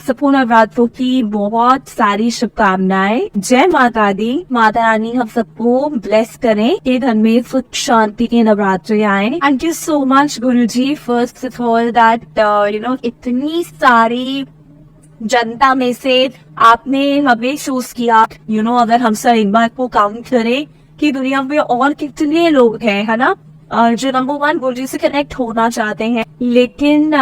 सबको नवरात्रों की बहुत सारी शुभकामनाएं। जय माता दी। माता रानी हम सबको ब्लेस करें कि घर में सुख शांति के नवरात्रे आए। Thank you so much Guruji first of all that इतनी सारी जनता में से आपने हमें चूज किया। अगर हम सब एक बार को काउंट करें कि दुनिया में और कितने लोग हैं, है ना, जो नंबर 1 गुरुजी से कनेक्ट होना चाहते हैं, लेकिन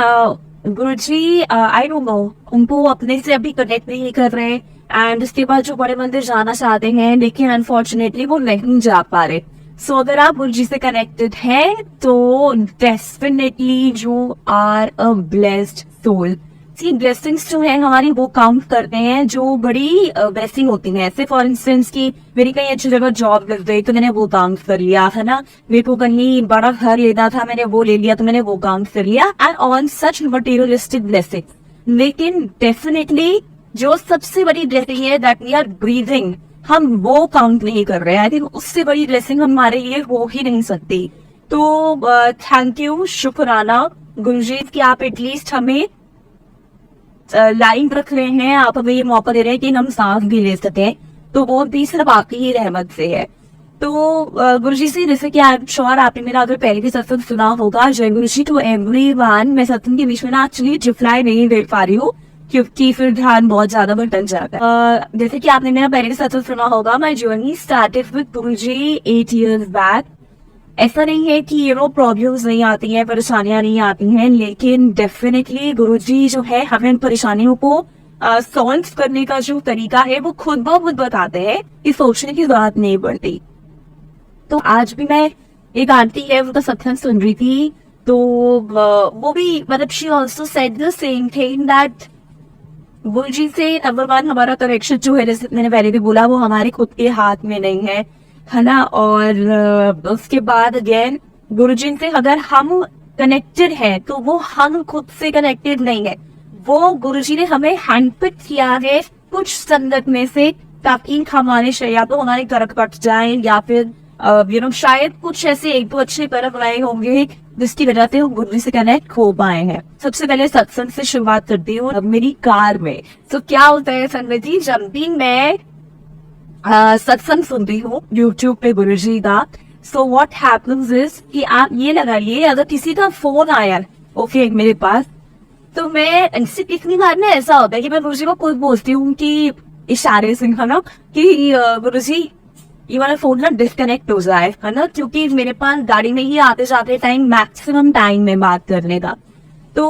गुरुजी आई डोंट नो उनको अपने से अभी कनेक्ट नहीं कर रहे एंड उसके बाद जो बड़े मंदिर जाना चाहते हैं लेकिन अनफॉर्चुनेटली वो नहीं जा पा रहे। सो अगर आप गुरुजी से कनेक्टेड हैं तो definitely you are a blessed soul. See blessings जो है हमारी वो काउंट करते हैं जो बड़ी ब्लेसिंग होती है। ऐसे फॉर इंस्टेंस की मेरी कहीं अच्छी जगह जॉब लग गई तो मैंने वो काउंट कर लिया, है ना, मेरे को कहीं बड़ा घर लेना था मैंने वो ले लिया तो मैंने वो काउंट कर लिया and on such materialistic blessing. लेकिन डेफिनेटली जो सबसे बड़ी ब्लेसिंग है दैट वी आर ब्रीथिंग, हम वो काउंट नहीं कर रहे हैं। आई थिंक उससे बड़ी ब्लेसिंग हमारे लिए हो ही नहीं सकती। तो थैंक यू, शुक्राना गुरुजी कि आप एटलीस्ट हमें लाइन रख रहे हैं, आप हमें ये मौका दे रहे हैं कि हम सांस भी ले सकें, तो वो भी सिर्फ आपकी ही रहमत से है। तो गुरुजी से जैसे कि आई एम श्योर आपने मेरा अगर पहले भी सत्संग सुना होगा, जय गुरुजी टू एवरीवन। मैं सत्संग के बीच में ना एक्चुअली रिप्लाई नहीं दे पा रही हूँ क्योंकि फिर ध्यान बहुत ज्यादा भटक जाता है। जैसे कि आपने मेरा पहले भी सत्संग सुना होगा, my journey started with Guruji 8 years back. ऐसा नहीं है कि प्रॉब्लम्स नहीं आती हैं, परेशानियां नहीं आती हैं, लेकिन डेफिनेटली गुरुजी जो है हमें उन परेशानियों को सॉल्व करने का जो तरीका है वो खुद ब खुद बताते हैं कि सोचने की जरूरत नहीं पड़ती। तो आज भी मैं एक आंटी है वो तो सत्संग सुन रही थी, तो वो भी मतलब she also said the same thing that Guruji से नंबर 1 हमारा कनेक्शन जो है, जैसे मैंने पहले भी बोला, वो हमारे खुद के हाथ में नहीं है ना। और उसके बाद अगेन गुरुजी से अगर हम कनेक्टेड हैं तो वो हम खुद से कनेक्टेड नहीं है, वो गुरुजी ने हमें हैंडपिक किया है कुछ संगत में से ताकि हमारे या तो हमारे कर्म कट जाए या फिर शायद कुछ ऐसे 1-2 अच्छे कर्म बनाए होंगे जिसकी वजह से हम गुरुजी से कनेक्ट हो पाए हैं। सबसे पहले सत्संग से शुरुआत करती हूँ मेरी कार में। तो क्या होता है संगत जी, जब भी मैं सत्संग सुनती हूँ यूट्यूब पे गुरुजी का, सो व्हाट हैपेंस इज कि आप ये लगाइए अगर किसी का फोन आया ओके मेरे पास, तो मैं कितनी बार ना ऐसा होता है कि मैं गुरुजी को खुद बोलती हूँ कि इशारे से, है ना, कि गुरुजी ये वाला फोन ना डिस्कनेक्ट हो जाए, है ना, क्योंकि मेरे पास गाड़ी में ही आते जाते टाइम मैक्सिमम टाइम में बात करने का। तो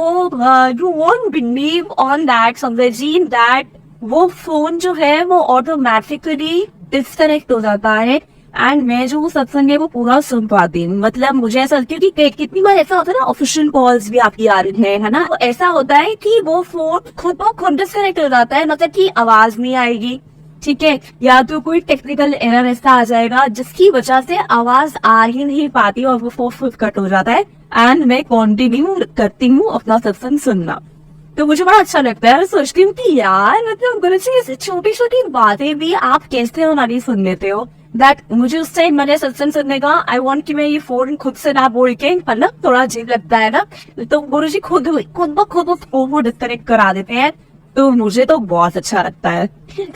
you won't believe on that Sanjay ji that वो फोन जो है वो ऑटोमेटिकली डिस्कनेक्ट हो जाता है एंड मैं जो सत्संग है वो पूरा सुन पाती हूँ। मतलब मुझे ऐसा, क्योंकि कितनी बार ऐसा होता है ना, ऑफिशियल कॉल्स भी आपकी आ रही है ना, तो ऐसा होता है कि वो फोन खुद डिस्कनेक्ट हो जाता है, मतलब कि आवाज नहीं आएगी, ठीक है, या तो कोई टेक्निकल एरर ऐसा आ जाएगा जिसकी वजह से आवाज आ ही नहीं पाती और वो फोन खुद कट हो जाता है एंड मैं कंटिन्यू करती हूँ अपना सत्संग सुनना। तो मुझे बड़ा अच्छा लगता है, सोचती हूँ कि यार मतलब गुरुजी ऐसी छोटी छोटी बातें भी आप कैसे हमारी सुन लेते हो। दैट मुझे उस टाइम मैंने सत्संग सुनने का आई वांट कि मैं ये फोन खुद से ना बोल के, मतलब थोड़ा अजीब लगता है ना, तो गुरुजी खुद ब खुद वो डिस्कनेक्ट करा देते हैं, तो मुझे तो बहुत अच्छा लगता है।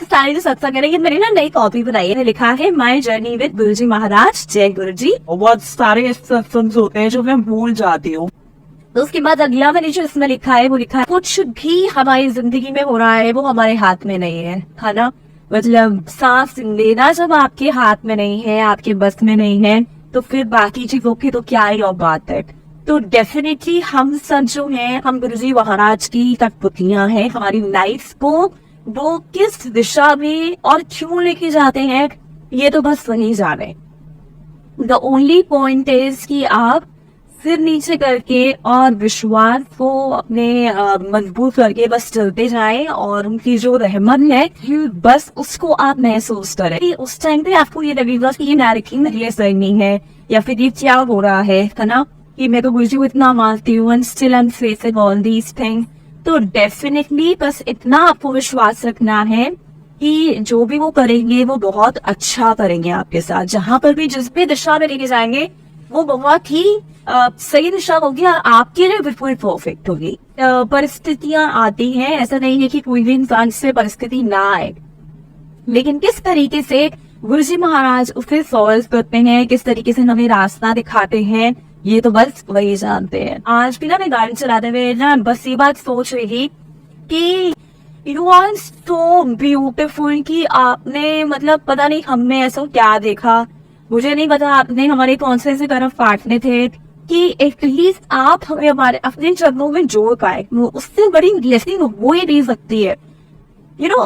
सारी जो सत्संग है, मैंने ना नई कॉपी बनाई है, लिखा है माय जर्नी विद गुरुजी महाराज, जय गुरुजी। बहुत सारे सत्संग होते हैं जो मैं भूल जाती हूँ। तो उसके बाद अगला मैंने जो इसमें लिखा है वो लिखा है कुछ भी हमारी जिंदगी में हो रहा है वो हमारे हाथ में नहीं है ना, मतलब सांस लेना जब आपके हाथ में नहीं है, आपके बस में नहीं है, तो फिर बाकी चीजों की तो क्या ही और बात है। तो डेफिनेटली हम सब जो हैं, हम गुरुजी महाराज की कठपुतलियां हैं, हमारी लाइफ को वो किस दिशा में और क्यों लेके जाते हैं ये तो बस वही जाने। द ओनली पॉइंट इज कि आप सिर नीचे करके और विश्वास को अपने मजबूत करके बस चलते जाएं और उनकी जो रहमत है बस उसको आप महसूस करें। उस टाइम पे आपको ये लगेगा कि ये डायरेक्टली मेरे सर नहीं है या फिर ये क्या हो रहा है ना, कि मैं तो गुरुजी को इतना मानती हूँ and still I am facing all these things. तो डेफिनेटली बस इतना आपको विश्वास रखना है कि जो भी वो करेंगे वो बहुत अच्छा करेंगे आपके साथ, जहां पर भी जिस भी दिशा में लेके जाएंगे वो बहुत ही सही दिशा होगी और आपके लिए बिल्कुल परफेक्ट होगी। परिस्थितियां आती हैं, ऐसा नहीं है कि कोई भी इंसान से परिस्थिति ना आए, लेकिन किस तरीके से गुरु जी महाराज उसे सॉल्व करते हैं, किस तरीके से हमें रास्ता दिखाते हैं, ये तो बस वही जानते हैं। आज भी ना मैं गाड़ी चलाते हुए ना बस ये बात सोच रही थी कि यू आर सो ब्यूटिफुल, कि आपने मतलब पता नहीं हमने ऐसा क्या देखा, मुझे नहीं पता आपने हमारे कौन से ऐसे कर्म फाटने थे कि एटलीस्ट आप हमें हमारे अपने चरणों में जोड़ पाए। उससे बड़ी ब्लेसिंग वो ही दे सकती है। You know,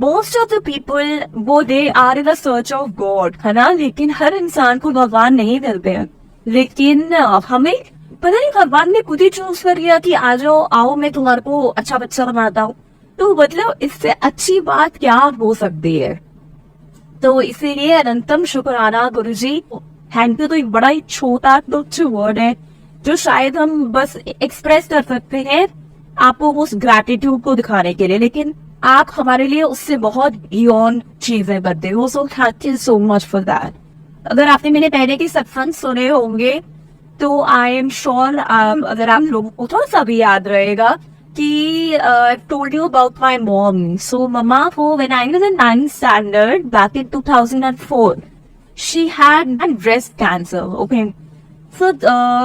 most of the people वो they are in the search of God, है ना, लेकिन हर इंसान को भगवान नहीं मिलते हैं। लेकिन हमें पता नहीं भगवान ने खुद ही चूज कर लिया कि आ जाओ, आओ मैं तुम्हारे को अच्छा बच्चा बनाता हूँ। तो मतलब इससे अच्छी बात क्या हो सकती है। तो इसीलिए अनंतम शुक्राना गुरुजी। थैंक यू तो एक बड़ा ही छोटा तुच्छ वर्ड है जो शायद हम बस एक्सप्रेस कर सकते हैं आपको उस ग्रैटिट्यूड को दिखाने के लिए, लेकिन आप हमारे लिए उससे बहुत बियॉन्ड चीजें करते हो। So thank you so much for that. अगर आपने मेरे पहले के सत्संग सुने होंगे तो आई एम श्योर अगर आप लोगों को थोड़ा सा भी याद रहेगा कि I told you about my mom. So मम्मा को when I was in 9th standard back in 2004 she had breast cancer. Okay, so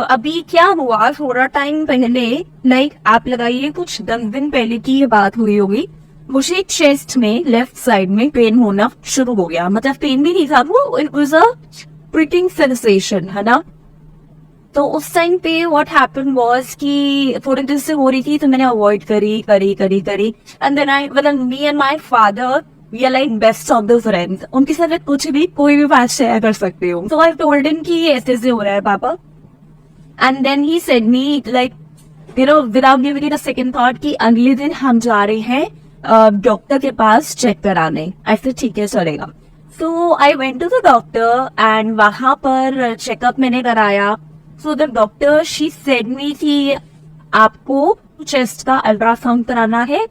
अभी क्या हुआ, थोड़ा टाइम पहले, लाइक आप लगाइए कुछ 10 दिन पहले की ये बात हुई होगी, मुझे चेस्ट में लेफ्ट साइड में पेन होना शुरू हो गया। मतलब पेन भी नहीं था, वो it was a pricking sensation, है ना। तो उस टाइम पे व्हाट हैपेंड वाज कि थोड़े दिन से हो रही थी तो मैंने अवॉइड करी एंड देन आई मतलब me and my father we are like best of the friends. उनके साथ मैं कुछ भी कोई भी बात शेयर कर सकती हूँ। सो आई टोल्ड हिम कि ऐसे ऐसे हो रहा है पापा, and then he said me like you know without giving it a second thought कि अगले दिन हम जा रहे हैं डॉक्टर के पास चेक कराने। ऐसे ठीक है चलेगा। So I went to the doctor and वहां पर चेकअप मैंने कराया। So the doctor she said me कि आपको चेस्ट का अल्ट्रासाउंड कराना है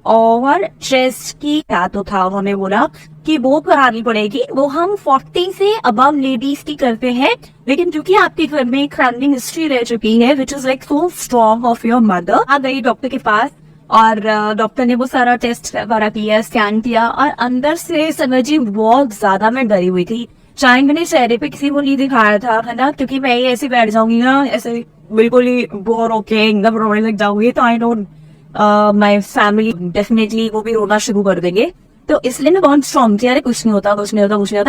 और चेस्ट की क्या तो था, उन्होंने बोला कि वो करानी पड़ेगी। वो हम 40 से अबव लेडीज की करते हैं, लेकिन क्योंकि आपके घर में एक फैमिली हिस्ट्री रह चुकी है which is like so strong of your mother. आ गई डॉक्टर के पास और डॉक्टर ने वो सारा टेस्ट वगैरह किया, स्कैन किया और अंदर से समझी बहुत ज्यादा मैं डरी हुई थी। चाहे मैंने चेहरे पे किसी को नहीं दिखाया था, है ना, क्योंकि मैं ऐसे बैठ जाऊंगी ना, ऐसे बिल्कुल ही बोर होके एकदम रोने लग जाऊंगी तो I don't my family definitely वो भी रोना शुरू कर देंगे। तो इसलिए मैं बहुत स्ट्रॉन्ग थी, अरे कुछ नहीं होता।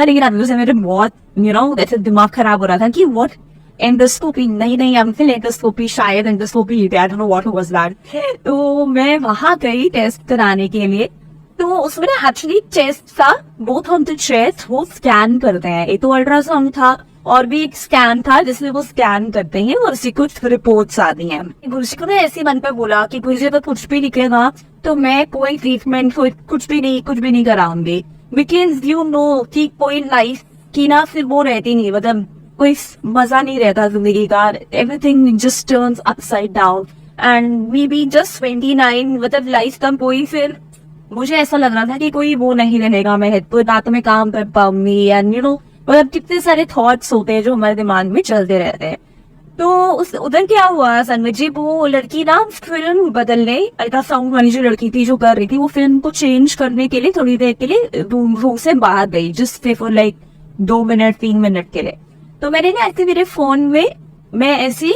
लेकिन अंदर से मेरे बहुत ऐसे दिमाग खराब हो रहा था कि व्हाट एंडोस्कोपी, नहीं एंडोस्कोपी, शायद endoscopy, I don't know what was that. तो मैं वहां गई टेस्ट कराने के लिए। तो उसमें ना एक्चुअली चेस्ट था, बोथ ऑन द चेस्ट वो स्कैन करते हैं। एक तो अल्ट्रासाउंड था और भी एक स्कैन था जिसमें वो स्कैन करते हैं और उसकी कुछ रिपोर्ट्स आती हैं। गुरुजी को ना ऐसे मन पे बोला कि गुरुजी अगर कुछ भी निकलेगा तो मैं कोई ट्रीटमेंट कुछ भी नहीं कराऊंगी, बिकॉज यू नो कि कोई लाइफ की ना फिर वो रहती नहीं, मतलब कोई मजा नहीं रहता जिंदगी का। Everything just turns upside down and we be just 29, मतलब लाइफ का कोई फिर मुझे ऐसा लग रहा था कि कोई वो नहीं रहेगा, मैं ना तो मैं काम कर पाऊंगी एंड मतलब कितने सारे थॉट्स होते हैं जो हमारे दिमाग में चलते रहते हैं। तो उस उधर क्या हुआ सनमत जी, वो लड़की ना फिल्म बदलने, अल्ट्रासाउंड वाली जो लड़की थी जो कर रही थी, वो फिल्म को चेंज करने के लिए थोड़ी देर के लिए रूम से बाहर गई, just for like 2 minute 3 minute के लिए। तो मैंने ना ऐसे मेरे फोन में मैं ऐसी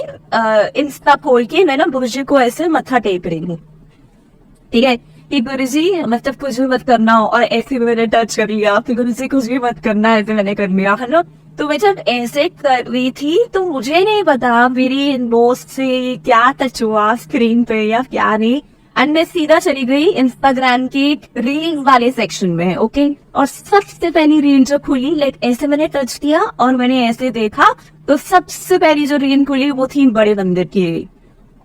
इंस्टा खोल के मैं ना गुरुजी को ऐसे मत्था टेक रही हूँ, ठीक है, कि गुरुजी मतलब कुछ भी मत करना, और ऐसे मैंने टच कर लिया, फिर गुरुजी कुछ भी मत करना, ऐसे मैंने कर लिया, है ना। तो मैं जब ऐसे कर रही थी तो मुझे नहीं पता मेरी नोज से क्या टच हुआ स्क्रीन पे या क्या नहीं, एंड मैं सीधा चली गई इंस्टाग्राम की रील्स वाले सेक्शन में। ओके, और सबसे पहली रील जो खुली, लाइक ऐसे मैंने टच किया और मैंने ऐसे देखा तो सबसे पहली जो रील खुली वो थी बड़े मंदिर की।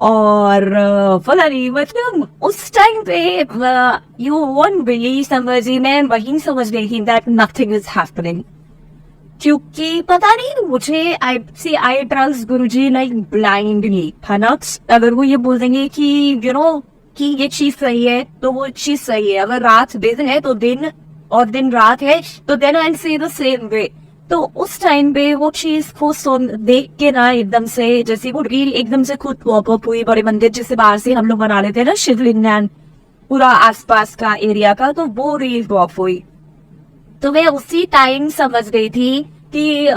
और मतलब उस टाइम पे यू वोंट बिलीव समझी, मैं वही समझ गई थी दैट नथिंग इज हैपनिंग, क्योंकि पता नहीं मुझे I trust Guruji like blindly, है ना। अगर वो ये बोल देंगे कि कि ये चीज सही है तो वो चीज सही है, अगर रात दिन है तो दिन और दिन रात है तो देन आई से द सेम वे। तो उस टाइम पे वो चीज को सुन देख के ना एकदम से, जैसे वो रील एकदम से खुद पॉप अप हुई बड़े मंदिर जिससे बाहर से हम लोग बना लेते हैं ना शिवलिंग एंड पूरा आसपास का एरिया का, तो वो रील पॉप हुई। तो मैं उसी टाइम समझ गई थी कि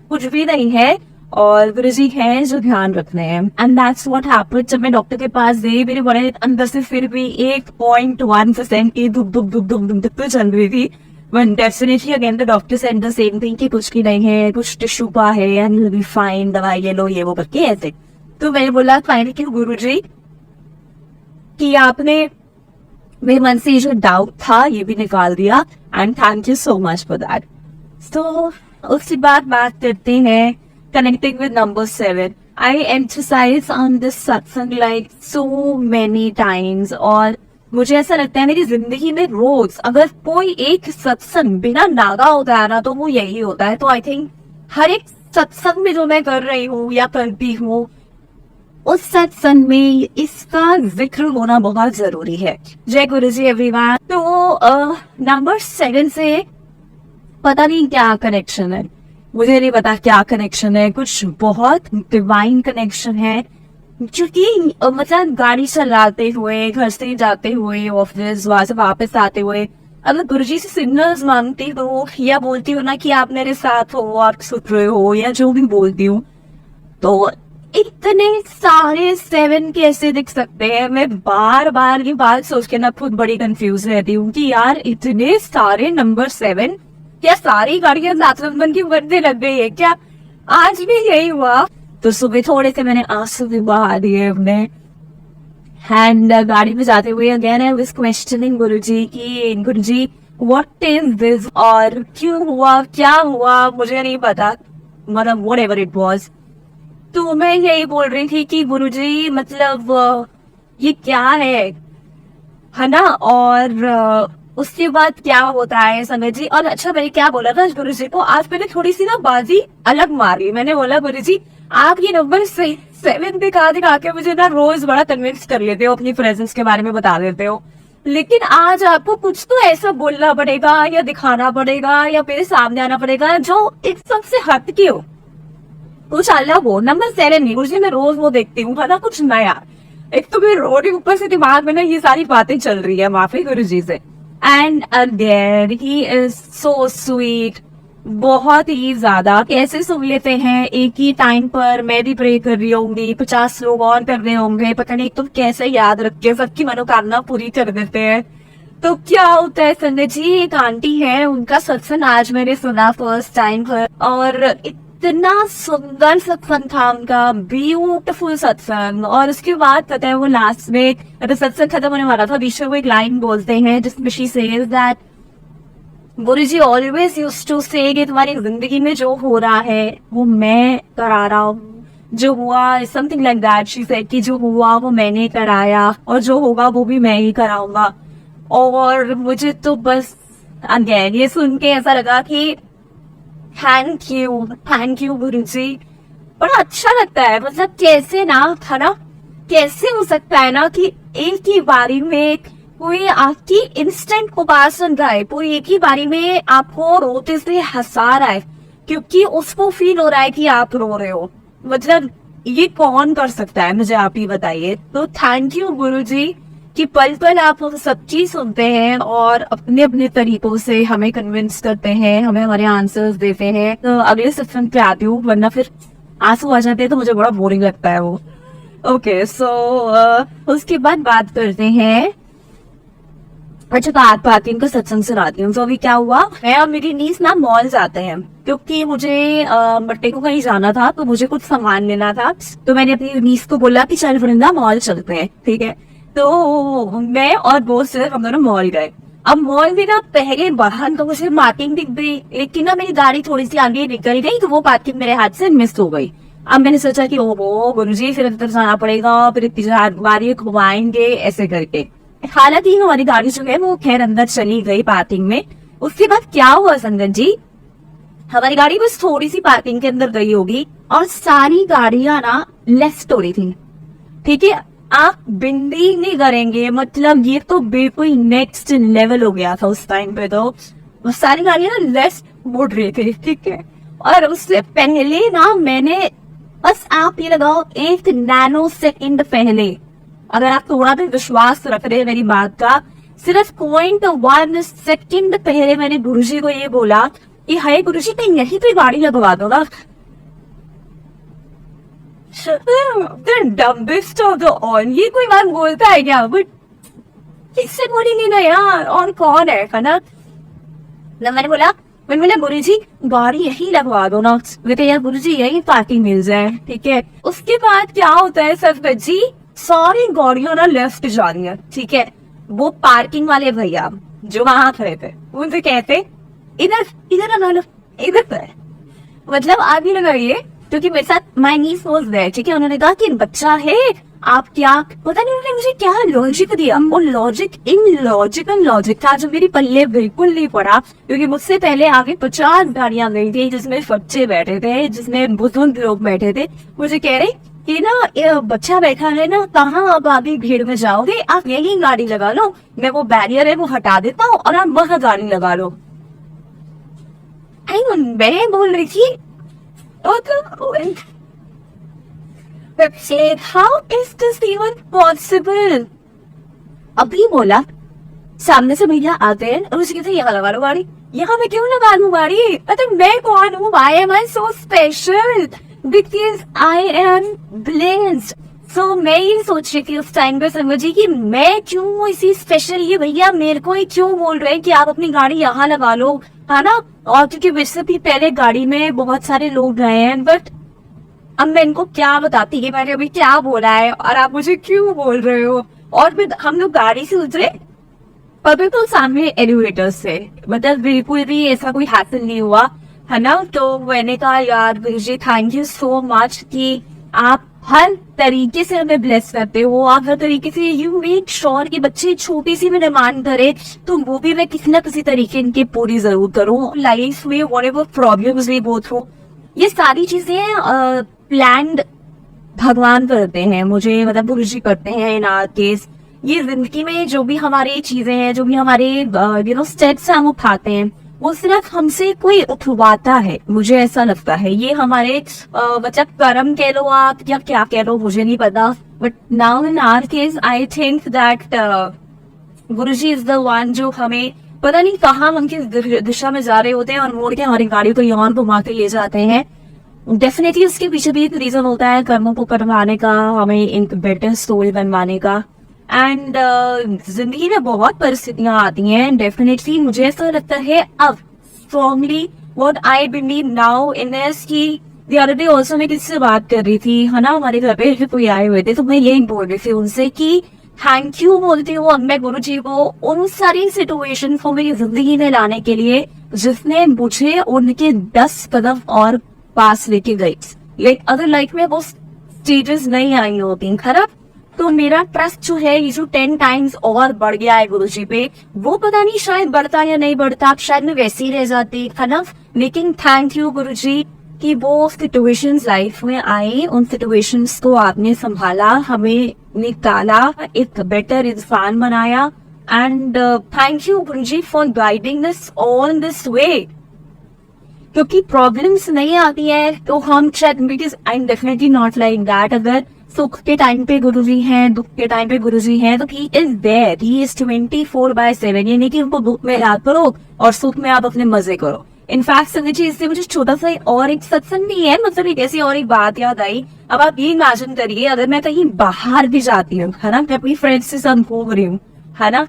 कुछ भी नहीं है और गुरुजी हैं जो ध्यान रख रहे हैं। And that's what happened. जब मैं डॉक्टर के पास गई, मेरे बड़े अंदर से फिर भी 1.1% की धुक धुक धुक धुक धुक तो चल रही थी। When definitely again the doctor said the same thing कि कुछ भी नहीं है, कुछ टिश्यू पा है and you'll be fine, दवाई ले लो ये वो करके ऐसे। तो मैंने बोला फाइनली कि गुरुजी कि आपने मेरे मन से ये जो डाउट था ये भी निकाल दिया and thank you so much for that. तो उसके बाद बात करते हैं connecting with number 7। I emphasize on this satsang like so many times, और मुझे ऐसा लगता है मेरी जिंदगी में रोज अगर कोई एक सत्संग बिना नागा होता है ना तो वो यही होता है। तो आई थिंक हर एक सत्संग में जो मैं कर रही हूँ या करती हूँ उस सत्संग में इसका जिक्र होना बहुत जरूरी है। जय गुरु जी एवरीवन। तो नंबर 7 से पता नहीं क्या कनेक्शन है, मुझे नहीं पता क्या कनेक्शन है, कुछ बहुत डिवाइन कनेक्शन है। क्योंकि मतलब गाड़ी चलाते हुए, घर से जाते हुए ऑफिस, वहां से वापस आते हुए अगर गुरुजी से सिग्नल्स मांगती हो या बोलती हो ना कि आप मेरे साथ हो, आप सुन रहे हो या जो भी बोलती हूँ, तो इतने सारे 7 कैसे दिख सकते हैं। मैं बार बार ये बात सोच के ना खुद बड़ी कंफ्यूज रहती हूँ कि यार इतने सारे नंबर 7, क्या सारी गाड़ियां बन की बढ़ने लग गई है क्या? आज भी यही हुआ। तो सुबह थोड़े से मैंने आंसू भी बहा दिए अपने हैंड गाड़ी में जाते हुए। अगेन आई वाज क्वेश्चनिंग गुरुजी कि गुरुजी व्हाट इज दिस, और क्यों हुआ, क्या हुआ, मुझे नहीं पता, मतलब व्हाटएवर इट वाज। तो मैं यही बोल रही थी कि गुरुजी मतलब ये क्या है ना। और उसके बाद क्या होता है समझी। और अच्छा मैंने क्या बोला था गुरुजी को, आज मैंने थोड़ी सी ना बाजी अलग मारी। मैंने बोला गुरुजी आप ये नंबर 7 दिखा के मुझे ना रोज बड़ा कन्विंस कर लेते हो, अपनी प्रेजेंस के बारे में बता देते हो, लेकिन आज आपको कुछ तो ऐसा बोलना पड़ेगा या दिखाना पड़ेगा या मेरे सामने आना पड़ेगा जो एक सबसे हट के हो, कुछ अलग हो। नंबर 7 नहीं गुरुजी, मैं रोज वो देखती हूँ ना कुछ नया। एक तो मेरे रोड ऊपर से दिमाग में ना ये सारी बातें चल रही है, माफी गुरुजी से। And again he is so sweet, बहुत ही ज्यादा। कैसे सुन लेते हैं एक ही टाइम पर, मैं भी प्रे कर रही होंगी, 50 लोग और कर रहे होंगे, पता नहीं तुम कैसे याद रख के सबकी मनोकामना पूरी कर देते हैं। तो क्या होता है संजय जी, एक आंटी है, उनका सत्संग आज मैंने सुना फर्स्ट टाइम पर, और इतना सुंदर सत्संग था उनका, ब्यूटीफुल सत्संग। और उसके बाद पता है वो लास्ट में सत्संग खत्म होने वाला था, बीच में वो एक लाइन बोलते हैं जिसमें she says that Guruji always used to say कि तुम्हारी जिंदगी में जो हो रहा है वो मैं करा रहा हूँ, जो हुआ something like that. She said कि जो हुआ वो मैंने कराया और जो होगा वो भी मैं ही कराऊंगा। और मुझे तो बस अगेन ये सुन के ऐसा लगा कि थैंक यू गुरुजी। बड़ा अच्छा लगता है, मतलब कैसे ना था ना, कैसे हो सकता है ना कि एक ही बारी में कोई आपकी इंस्टेंट को बात सुन रहा है, कोई एक ही बारी में आपको रोते से हंसा रहा है क्योंकि उसको फील हो रहा है कि आप रो रहे हो। मतलब ये कौन कर सकता है, मुझे आप ही बताइए। तो थैंक यू गुरुजी कि पल पल आप सब चीज सुनते हैं और अपने अपने तरीकों से हमें कन्विंस करते हैं, हमें हमारे आंसर्स देते हैं। तो अगले सत्संग पे आती हूँ, वरना फिर आंसू आ जाते हैं तो मुझे बड़ा बोरिंग लगता है वो। ओके सो उसके बाद बात करते हैं। अच्छा बात पाती हूँ, सत्संग सुनाती हूँ। तो अभी क्या हुआ, मैं और मेरी नीस ना मॉल जाते हैं क्योंकि मुझे बट्टे को कहीं जाना था, तो मुझे कुछ सामान लेना था। तो मैंने अपनी नीस को बोला कि चल वृंदा मॉल चलते हैं, ठीक है। तो मैं और वो सिर्फ हम दोनों मॉल गए। अब मॉल में ना पहले बाहर तो मुझे पार्किंग दिख गई, लेकिन ना मेरी गाड़ी थोड़ी सी आगे निकल गई, तो वो पार्किंग मेरे हाथ से मिस हो गई। अब मैंने सोचा कि ओहो गुरुजी फिर अंदर जाना पड़ेगा, फिर इतनी गाड़ी घुमाएंगे ऐसे करके। हालांकि हमारी गाड़ी जो है वो खैर अंदर चली गई पार्किंग में। उसके बाद क्या हुआ संगत जी, हमारी गाड़ी बस थोड़ी सी पार्किंग के अंदर गई होगी और सारी गाड़ियां ना लेफ्ट हो रही थी, ठीक है। आप बिल्डिंग नहीं करेंगे, मतलब ये तो बिल्कुल नेक्स्ट लेवल हो गया था उस टाइम पे। तो सारी गाड़ियां ना लेफ्ट मुड़ रही थी, ठीक है। और उससे पहले ना मैंने, बस आप ये लगाओ 1 नैनो सेकंड पहले, अगर आप थोड़ा भी विश्वास रख रहे हैं मेरी बात का, सिर्फ 0.1 सेकंड पहले मैंने गुरुजी को ये बोला कि हाय गुरुजी कहीं यहीं पे गाड़ी लगवा दो ना। The dumbest of the all, ये कोई बात बोलता है क्या? बट किससे बोलेंगे ना यार, और कौन है ना? मैंने बोला गुरुजी गाड़ी यही लगवा दो ना, कहते यार गुरुजी यही पार्किंग मिल जाए, ठीक है। उसके बाद क्या होता है सर जी, सारी गाड़ियां ना लेफ्ट जा रही है, ठीक है। वो पार्किंग वाले भैया जो वहां खड़े थे उनसे कहते इधर इधर लगा लो, इधर पर, मतलब आगे लगाइए, क्योंकि मेरे साथ माय नीस वाज देयर, ठीक है। उन्होंने कहा कि बच्चा है, आप क्या, पता नहीं उन्होंने मुझे क्या लॉजिक दिया, वो लॉजिक इनलॉजिकल लॉजिक था जो मेरी पल्ले बिल्कुल नहीं पड़ा, क्योंकि मुझसे पहले आगे 50 गाड़ियां गई थी जिसमें बच्चे बैठे थे, जिसमें बुजुर्ग लोग बैठे थे। मुझे कह रहे कि ना ये बच्चा बैठा है ना, कहाँ आप आगे भीड़ में जाओगे, आप यही गाड़ी लगा लो, मैं वो बैरियर है वो हटा देता हूँ और आप वहां गाड़ी लगा लो। मैं बोल रही थी how is this even possible. अभी बोला, सामने से भैया आते हैं और उसे कहते हैं यहाँ लगा लो गाड़ी, यहाँ मैं क्यों लगा लूं गाड़ी, मतलब मैं कौन हूँ, why am I so special, because I am blessed. So मैं ये सोच रही थी उस टाइम पे समझी कि मैं क्यों इसी स्पेशल, ये भैया मेरे को ही क्यों बोल रहे हैं कि आप अपनी गाड़ी यहाँ लगा लो, है ना। और क्योंकि वैसे भी पहले गाड़ी में बहुत सारे लोग गए हैं, बट अब मैं इनको क्या बताती कि मैंने अभी क्या बोला है और आप मुझे क्यों बोल रहे हो। और फिर हम लोग गाड़ी से उतरे और बिल्कुल सामने एलिवेटर से, मतलब बिल्कुल भी ऐसा कोई हासिल नहीं हुआ, है ना। तो मैंने कहा यार गुरुजी थैंक यू सो मच कि आप हर तरीके से हमें ब्लेस करते हो, आप हर तरीके से यू मेक श्योर कि बच्चे छोटी सी भी डिमांड करे तो वो भी मैं किसी न किसी तरीके इनकी पूरी जरूर करूँ। लाइफ में whatever problems we go through, ये सारी चीजें प्लान्ड भगवान करते हैं, मुझे मतलब गुरुजी करते हैं इन आवर केस। ये जिंदगी में जो भी हमारी चीजें हैं, जो भी हमारे स्टेप्स हम उठाते हैं, वो सिर्फ हमसे कोई उठवाता है, मुझे ऐसा लगता है। ये हमारे मतलब कर्म कह लो आप या क्या कह लो, मुझे नहीं पता, but now in our case I think that Guruji is the one जो हमें पता नहीं कहाँ हम किस दिशा में जा रहे होते हैं और मोड़ के हमारी गाड़ी को यहाँ घुमा के ले जाते हैं। डेफिनेटली उसके पीछे भी एक रीजन होता है कर्मों को करवाने का, हमें एक बेटर सोल बनवाने का। एंड जिंदगी में बहुत परिस्थितियां आती हैं, डेफिनेटली मुझे ऐसा लगता है अब strongly what I believe now in is कि द अदर डे ऑल्सो मैं किसी से बात कर रही थी, है ना, हमारे घर पे कोई आए हुए थे, तो मैं यही बोल रही थी उनसे कि थैंक यू बोलती हूँ अब मैं गुरुजी को उन सारी सिचुएशन को मेरी जिंदगी में लाने के लिए जिसने मुझे उनके 10 कदम और पास लेके गई। लाइक अगर लाइफ में वो स्टेजेस नहीं आई होती खराब, तो मेरा ट्रस्ट जो है ये जो 10 टाइम्स और बढ़ गया है गुरुजी पे, वो पता नहीं शायद बढ़ता या नहीं बढ़ता, शायद मैं वैसी रह जाती, है ना। लेकिन थैंक यू गुरुजी कि वो सिचुएशंस लाइफ में आई, उन सिचुएशंस को आपने संभाला, हमें निकाला, एक बेटर इंसान बनाया। And thank you Guruji for guiding us on this way, क्योंकि प्रॉब्लम्स नहीं आती है तो हम शायद, because I am definitely not like that, अगर सुख के टाइम पे गुरुजी हैं, दुख के टाइम पे गुरुजी हैं, तो he is there, he is 24/7। ये नहीं कि उनको दुख में याद करो और सुख में आप अपने मजे करो। इनफैक्ट समझिए, इससे मुझे छोटा सा और एक सत्संग भी है, मतलब एक ऐसी और एक बात याद आई। अब आप ये इमेजिन करिए अगर मैं कहीं बाहर भी जाती हूँ, है ना, मैं अपनी फ्रेंड्स से सब घूम रही हूँ, है ना,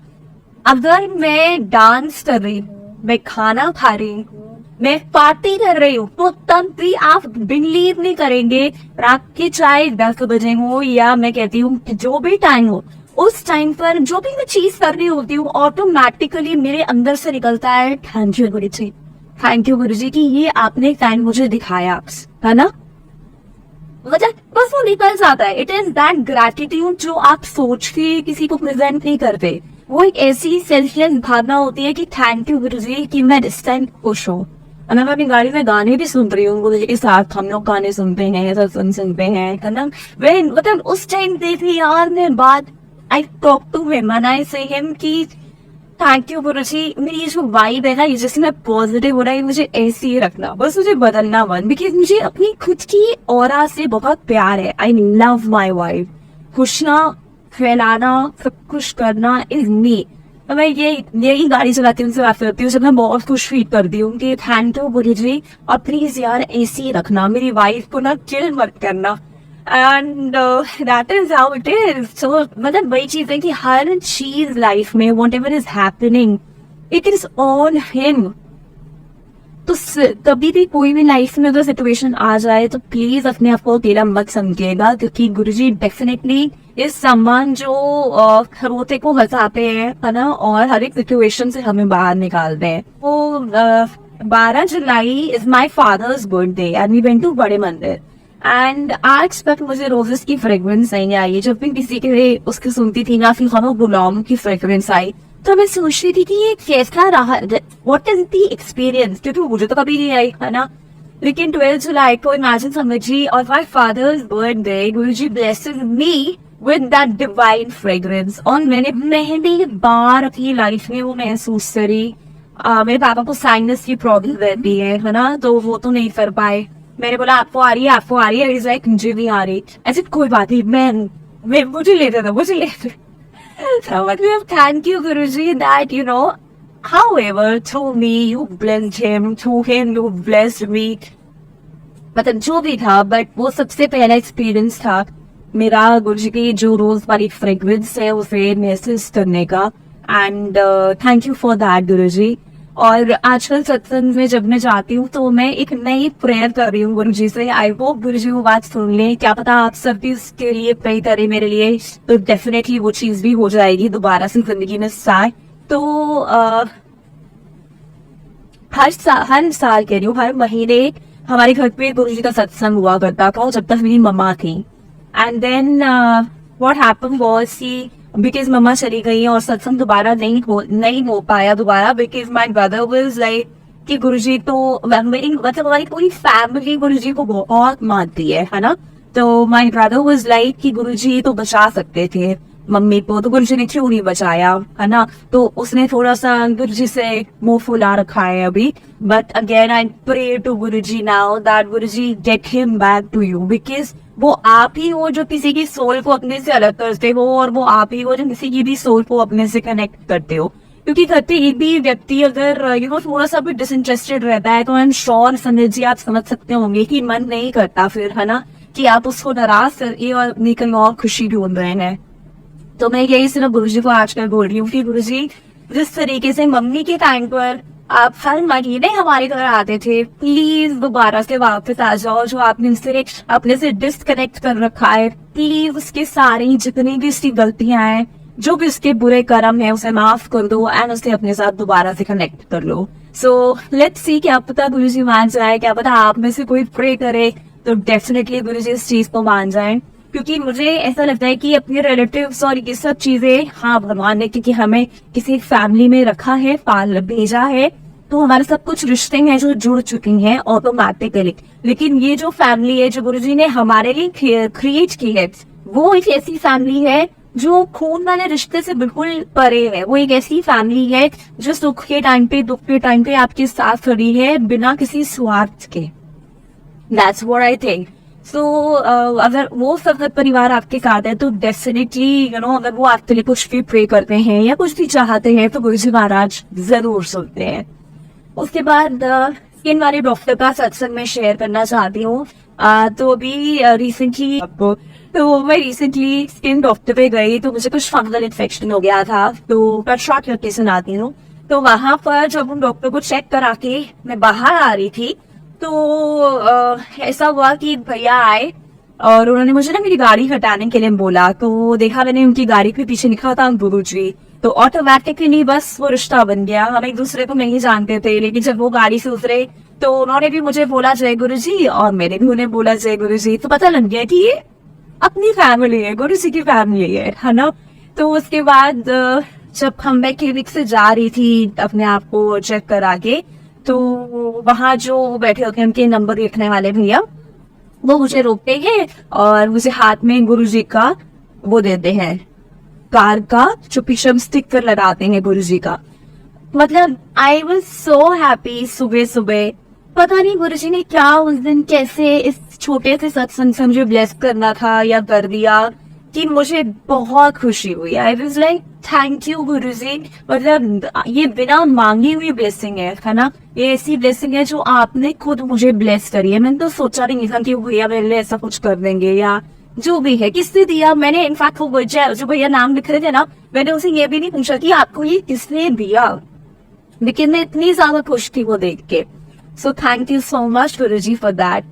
अगर मैं डांस कर रही हूँ, मैं खाना खा रही हूँ, मैं पार्टी कर रही हूँ, तो तब भी आप बिलीव नहीं करेंगे, रात के चाहे 10 बजे हो या मैं कहती हूँ जो भी टाइम हो, उस टाइम पर जो भी मैं चीज कर रही होती हूँ ऑटोमेटिकली मेरे अंदर से निकलता है thank you Guruji, thank you Guruji कि ये आपने टाइम मुझे दिखाया, है ना, मतलब बस वो निकल जाता है। इट इज दैट ग्रैटिट्यूड जो आप सोच के किसी को प्रेजेंट नहीं करते, वो एक ऐसी सेल्फलेस भावना होती है कि थैंक यू गुरुजी कि मैं इस टाइम खुश हूँ। मैं अपनी गाड़ी में गाने भी सुन रही हूँ, गुरुजी के साथ हम लोग गाने सुनते हैं, सत्संग सुनते हैं, है ना। मतलब उस टाइम पे भी यार मैं बात I talk to him and I say him कि थैंक यू गुरुजी। मेरी ये जो वाइब है ना, ये जैसे मैं पॉजिटिव हो रहा है, मुझे ऐसे ही रखना, बस मुझे बदलना मन, बिकॉज मुझे अपनी खुद की ऑरा से बहुत प्यार है। I love my vibe. खुशना, फैलाना, सब कुछ करना इज मी। मैं यही गाड़ी चलाती हूँ, उनसे बात करती हूँ जब मैं बहुत खुश फील करती हूँ कि थैंक यू गुरुजी, और प्लीज यार ऐसे ही रखना, मेरी वाइफ को ना किल मत करना। And that is how it is. So मतलब वही चीज है कि हर चीज लाइफ में whatever is happening, it is on him. तो कभी भी कोई भी लाइफ में अगर सिचुएशन आ जाए तो प्लीज अपने आप को अकेला मत समझिएगा, क्योंकि गुरुजी डेफिनेटली इस सम्मान जो रोते को हंसाते हैं, है ना, और हर एक सिचुएशन से हमें बाहर निकालते हैं। वो 12 July is my father's birthday and we went to बड़े मंदिर। एंड आज तक मुझे रोजेस की फ्रेग्रेंस नहीं आई। जब भी किसी के उसकी सुनती थी ना, फिर हमें गुलाम की फ्रेग्रेंस आई, तो मैं सोच रही थी कि ये कैसा रहा, व्हाट इज द एक्सपीरियंस, क्योंकि मुझे तो कभी नहीं आई, है ना। लेकिन 12 जुलाई को इमेजिन समझिए, और my father's birthday, Guruji blesses me with that divine fragrance. और मैंने पहली बार अपनी लाइफ में वो महसूस करी। मेरे पापा को साइनस की प्रॉब्लम रहती है ना, तो वो तो नहीं कर पाए। मैंने बोला आपको आ रही है, आपको आ रही है, इज लाइक मुझे नहीं आ रही। ऐसे कोई बात नहीं, मैं मुझे लेते था, मुझे लेते। So मतलब thank you Guruji that you know, however through me you blessed him, through him you blessed me, मतलब जो भी था, बट वो सबसे पहला एक्सपीरियंस था मेरा गुरुजी की जो रोज वाली फ्रेग्रेंस है उसे महसूस करने का। And thank you for that Guruji. और आजकल सत्संग में जब मैं जाती हूँ तो मैं एक नई प्रेयर कर रही हूँ गुरुजी से। आई होप गुरुजी वो बात सुन ले, क्या पता आप सब भी उसके लिए प्रे करें मेरे लिए, तो डेफिनेटली वो चीज भी हो जाएगी दोबारा से जिंदगी में स्टार्ट। तो हर साल कह रही हूँ, हर महीने हमारे घर पे गुरुजी का सत्संग हुआ करता था जब तक मेरी मम्मा थी। And then what happened was कि बिकॉज मम्मा चली गई और सत्संग दोबारा नहीं हो पाया दोबारा, because my brother was like कि गुरुजी तो मेरी मतलब हमारी पूरी फैमिली गुरुजी को बहुत मानती है ना। तो माय ब्रदर वाज लाइक कि गुरुजी तो बचा सकते थे मम्मी को, तो गुरुजी ने क्यों नहीं बचाया, है ना। तो उसने थोड़ा सा गुरुजी से मुंह फुला रखा है अभी। But again I pray to Guruji now that Guruji get him back to you, because वो आप ही हो जो किसी की सोल को अपने से अलग करते हो, और वो आप ही हो जो किसी की भी सोल को अपने से कनेक्ट करते हो। क्योंकि करते एक भी व्यक्ति अगर थोड़ा सा भी डिसइंटरेस्टेड रहता है तो आई एम श्योर समझिए, आप समझ सकते होंगे कि मन नहीं करता फिर, है ना, कि आप उसको नाराज करिए और अपनी कहीं और खुशी ढूंढ रहे हैं। तो मैं यही सिर्फ गुरुजी को आजकल बोल रही हूँ कि गुरुजी जिस तरीके से मम्मी के टाइम पर आप हर महीने हमारे घर आते थे, प्लीज दोबारा से वापस आ जाओ। जो आपने उससे अपने से डिस्कनेक्ट कर रखा है, प्लीज उसके सारी जितनी भी उसकी गलतियां हैं, जो भी उसके बुरे कर्म है, उसे माफ कर दो एंड उसे अपने साथ दोबारा से कनेक्ट कर लो। सो लेट्स सी, क्या पता गुरुजी मान जाए, क्या पता आप में से कोई प्रे करे तो डेफिनेटली गुरुजी इस चीज को मान जाए। क्योंकि मुझे ऐसा लगता है कि अपने रिलेटिव्स और ये सब चीजें, हाँ भगवान ने क्योंकि हमें किसी फैमिली में रखा है, पाल भेजा है, तो हमारे सब कुछ रिश्ते हैं जो जुड़ चुकी हैं ऑटोमेटिकली। लेकिन ये जो फैमिली है जो गुरुजी ने हमारे लिए क्रिएट की है, वो एक ऐसी फैमिली है जो खून वाले रिश्ते से बिल्कुल परे है। वो एक ऐसी फैमिली है जो सुख के टाइम पे, दुख के टाइम पे आपके साथ खड़ी है बिना किसी स्वार्थ के। That's what I think. So, अगर वो सब परिवार आपके साथ है तो डेफिनेटली अगर वो आपके लिए कुछ भी प्रे करते हैं या कुछ भी चाहते हैं तो गुरुजी महाराज जरूर सुनते हैं। उसके बाद स्किन वाले डॉक्टर का सत्संग में शेयर करना चाहती हूँ। तो अभी रिसेंटली मैं रिसेंटली स्किन डॉक्टर पे गई तो मुझे कुछ फंगल इन्फेक्शन हो गया था। तो शॉर्ट करके सुनाती हूँ। तो वहां पर जब हम डॉक्टर को चेक करा के मैं बाहर आ रही थी तो ऐसा हुआ कि भैया आए और उन्होंने मुझे ना मेरी गाड़ी हटाने के लिए बोला। तो देखा मैंने उनकी गाड़ी पे पीछे लिखा था गुरुजी, तो ऑटोमेटिकली बस वो रिश्ता बन गया। हम एक दूसरे को नहीं जानते थे, लेकिन जब वो गाड़ी से उतरे तो उन्होंने भी मुझे बोला जय गुरुजी और मैंने भी उन्हें बोला जय गुरुजी। तो पता लग गया कि ये अपनी फैमिली है, गुरुजी की फैमिली है ना। तो उसके बाद जब हम मैं क्लिनिक से जा रही थी अपने आप को चेक करा के, तो वहां जो बैठे होते हैं उनके नंबर लिखने वाले भैया, वो मुझे रोकते हैं और मुझे हाथ में गुरुजी का वो देते हैं, कार का जो पीछे स्टिकर लगाते हैं गुरु जी का। मतलब आई वॉज सो हैप्पी। सुबह सुबह पता नहीं गुरु जी ने क्या उस दिन कैसे इस छोटे से सत्संग से मुझे ब्लेस करना था या कर दिया कि मुझे बहुत खुशी हुई। I was like thank you गुरु जी। मतलब ये बिना मांगी हुई ब्लेसिंग है ना। ये ऐसी ब्लेसिंग है जो आपने खुद मुझे ब्लेस करी है। मैंने तो सोचा नहीं था कि भैया मेरे लिए ऐसा कुछ कर देंगे या जो भी है। किसने दिया? मैंने इनफैक्ट वो जो भैया नाम लिख रहे थे ना, मैंने उसे ये भी नहीं पूछा कि आपको ये किसने दिया, लेकिन मैं इतनी ज्यादा खुश थी वो देख के। So thank you so much Guru ji for that.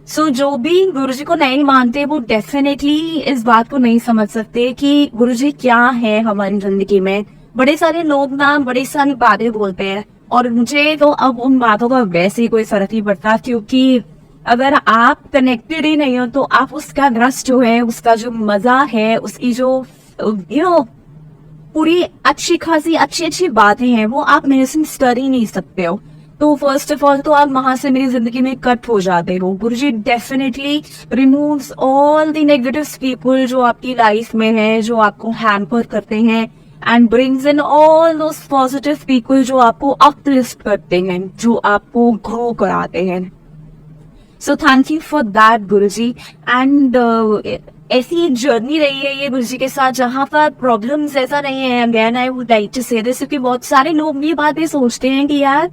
सो जो भी गुरु जी को नहीं मानते वो डेफिनेटली इस बात को नहीं समझ सकते कि गुरु जी क्या है हमारी जिंदगी में। बड़े सारे लोग ना बड़ी सारी बातें बोलते हैं और मुझे तो अब उन बातों का वैसे ही कोई फर्क नहीं पड़ता, क्योंकि अगर आप कनेक्टेड ही नहीं हो तो आप उसका रस जो है, उसका जो मजा है, उसकी जो पूरी अच्छी खासी अच्छी बातें हैं वो आप महसूस कर ही नहीं सकते हो। तो फर्स्ट ऑफ ऑल तो आप वहां से मेरी जिंदगी में कट हो जाते हो। Guruji definitely removes all the negative people जो आपकी लाइफ में है, जो आपको हैम्पर करते हैं, and brings in all those positive people जो आपको अपलिफ्ट करते हैं, जो आपको ग्रो कराते हैं। So thank you for that Guruji. And ऐसी एक जर्नी रही है ये गुरुजी के साथ जहां पर प्रॉब्लम्स ऐसा नहीं है। Again I would like to say this, क्योंकि बहुत सारे लोग ये बातें सोचते हैं कि यार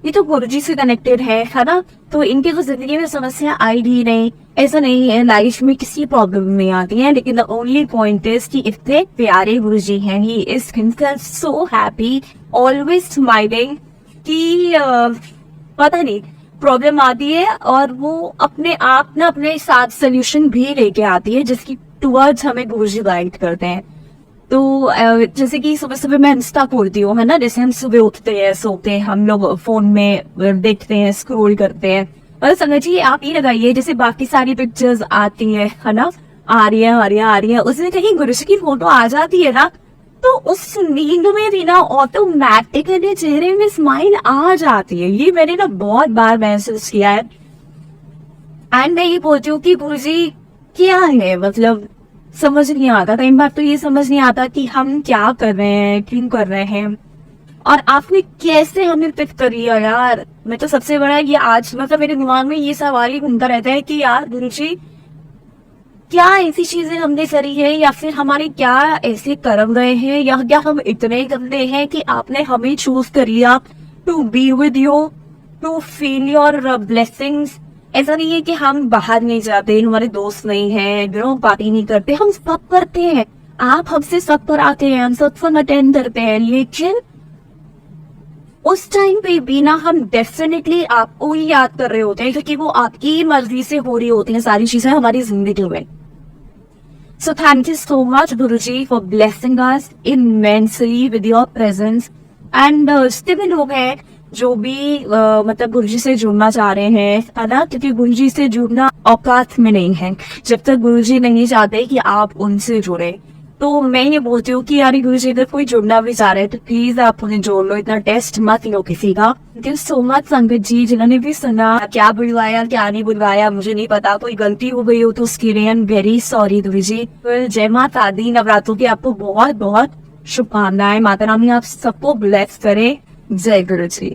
ये तो गुरुजी से कनेक्टेड है ना, तो इनके तो जिंदगी में समस्या आएगी नहीं। ऐसा नहीं है, लाइफ में किसी प्रॉब्लम नहीं आती है। लेकिन द ओनली पॉइंट इज कि इतने प्यारे गुरुजी हैं, he is himself so happy, always smiling, कि पता नहीं प्रॉब्लम आती है और वो अपने आप ना अपने साथ सोल्यूशन भी लेके आती है, जिसकी टुवर्ड्स हमें गुरुजी गाइड करते हैं। तो जैसे कि सुबह सुबह मैं इंस्टा खोलती हूँ, है ना, जैसे हम सुबह उठते हैं, सोते हैं, हम लोग फोन में देखते हैं, स्क्रॉल करते हैं, और समझिए आप ये लगाइए जैसे बाकी सारी पिक्चर्स आती है ना, आ रही है, उसमें कहीं गुरुजी की फोटो आ जाती है ना, तो उस नींद में भी ना ऑटोमेटिकली चेहरे में स्माइल आ जाती है। ये मैंने ना बहुत बार महसूस किया है। एंड मैं ये बोलती हूँ कि गुरुजी क्या है, मतलब समझ नहीं आता। कई बार तो ये समझ नहीं आता कि हम क्या कर रहे हैं, क्यों कर रहे हैं, और आपने कैसे हमें पिक कर लिया यार। मैं तो सबसे बड़ा ये आज मतलब मेरे दिमाग में ये सवाल ही घूमता रहता है कि यार गुरुजी क्या ऐसी चीजें हमने करी है, या फिर हमारे क्या ऐसे कर्म गए हैं, या क्या हम इतने गंदे हैं कि आपने हमें चूज कर लिया to be with you, to feel your blessings. ऐसा नहीं है कि हम बाहर नहीं जाते, हमारे दोस्त नहीं है, पार्टी नहीं करते, हम सब करते हैं। आप हमसे सब पर आते हैं, हम सत्संग अटेंड करते हैं, लेकिन उस टाइम पे भी ना हम डेफिनेटली आपको ही याद कर रहे होते हैं, क्योंकि वो आपकी मर्जी से हो रही होती हैं सारी चीजें हमारी जिंदगी में। So thank you so much Guruji for blessing us immensely with your presence. And जितने भी लोग हैं जो भी मतलब गुरुजी से जुड़ना चाह रहे हैं, है ना, क्योंकि गुरुजी से जुड़ना औकात में नहीं है जब तक गुरुजी नहीं चाहते कि आप उनसे जुड़े। तो मैं ये बोलती हूँ कि यार गुरुजी अगर कोई जुड़ना भी चाह रहे हैं तो प्लीज आप उन्हें जोड़ लो, इतना टेस्ट मत लो किसी का। थैंक यू सो मच संगत जी जिन्होंने भी सुना। क्या बुलवाया क्या नहीं बुलवाया मुझे नहीं पता, कोई गलती हो गई हो तो उसके लिए आई एम वेरी सॉरी गुरुजी। जय माता दी। नवरात्रों की आपको बहुत बहुत शुभकामनाएं। माता रानी आप सबको ब्लेस करे। जय गुरुजी।